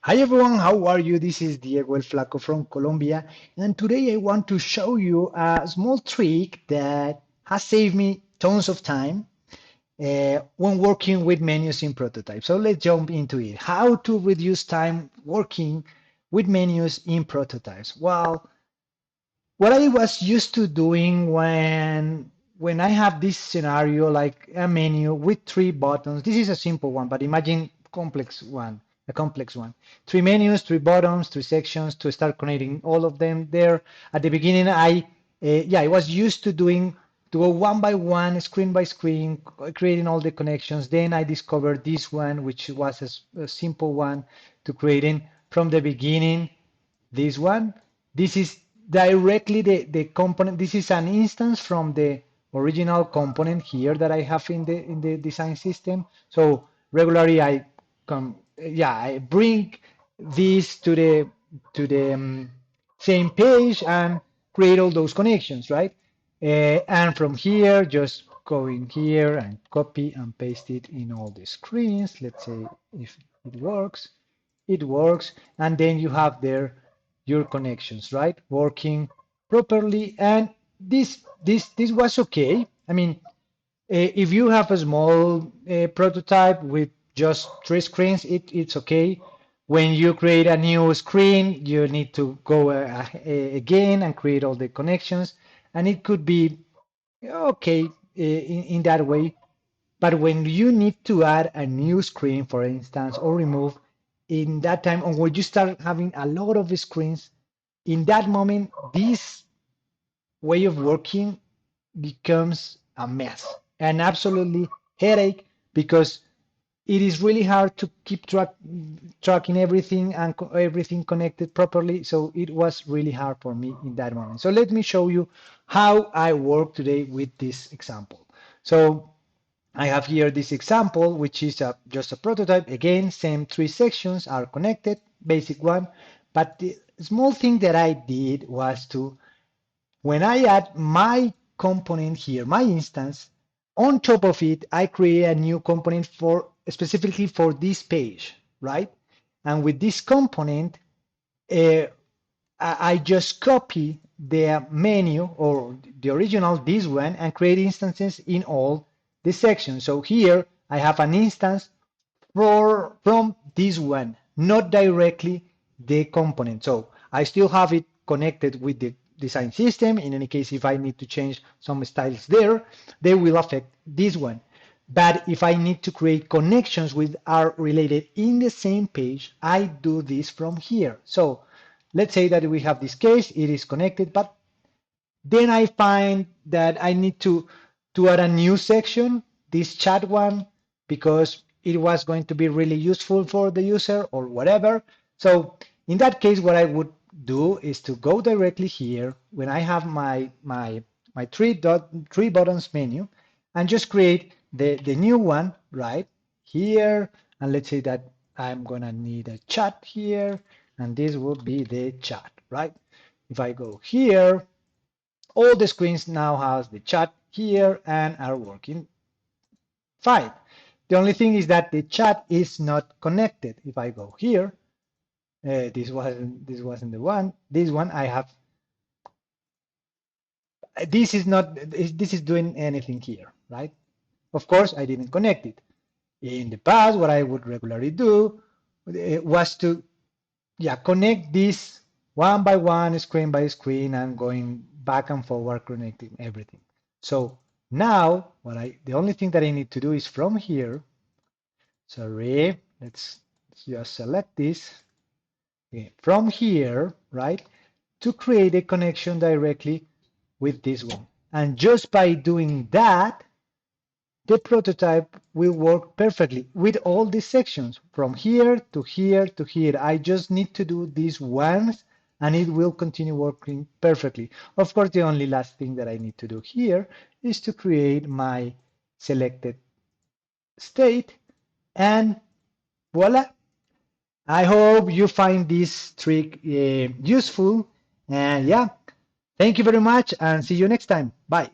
Hi everyone, how are you? This is Diego El Flaco from Colombia, and today I want to show you a small trick that has saved me tons of time when working with menus in prototype. So let's jump into it. How to reduce time working with menus in prototypes? Well, what I was used to doing when I have this scenario like a menu with three buttons. This is a simple one, but imagine a complex one. Three menus, three buttons, three sections to start connecting all of them there. At the beginning, I was used to to go one by one, screen by screen, creating all the connections. Then I discovered this one, which was a simple one to creating from the beginning this one. This is directly the component. This is an instance from the original component here that I have in the design system. So regularly I bring this to the same page and create all those connections, right? And from here, just go in here and copy and paste it in all the screens. Let's say if it works, it works. And then you have there your connections, right? Working properly. And this was okay. I mean, if you have a small prototype with just three screens, it's okay. When you create a new screen, you need to go again and create all the connections, and it could be okay in that way. But when you need to add a new screen, for instance, or remove, in that time, or when you start having a lot of screens, in that moment, this way of working becomes a mess and absolutely headache because it is really hard to keep tracking everything and everything connected properly. So it was really hard for me in that moment. So let me show you how I work today with this example. So I have here this example, which is just a prototype. Again, same three sections are connected, basic one. But the small thing that I did was to, when I add my component here, my instance, on top of it, I create a new component for specifically for this page, right? And with this component, uh, I just copy the menu or the original, this one, and create instances in all the sections. So here I have an instance from this one, not directly the component. So I still have it connected with the design system. In any case, if I need to change some styles there, they will affect this one. But if I need to create connections with are related in the same page, I do this from here. So let's say that we have this case, it is connected, but then I find that I need to add a new section, this chat one, because it was going to be really useful for the user or whatever. So in that case, what I would do is to go directly here when I have my three buttons menu and just create the new one right here. And let's say that I'm gonna need a chat here, and this would be the chat, right? If I go here, all the screens now has the chat here and are working fine. The only thing is that the chat is not connected. If I go here, this wasn't the one. This one I have. This is not. This is doing anything here, right? Of course, I didn't connect it. In the past, what I would regularly do was to, yeah, connect this one by one, screen by screen, and going back and forward, connecting everything. So now, the only thing that I need to do is from here. Sorry, let's just select this. Okay, from here, right, to create a connection directly with this one. And just by doing that, the prototype will work perfectly with all these sections from here to here to here. I just need to do this once and it will continue working perfectly. Of course, the only last thing that I need to do here is to create my selected state, and voila. I hope you find this trick useful, and yeah, thank you very much and see you next time. Bye.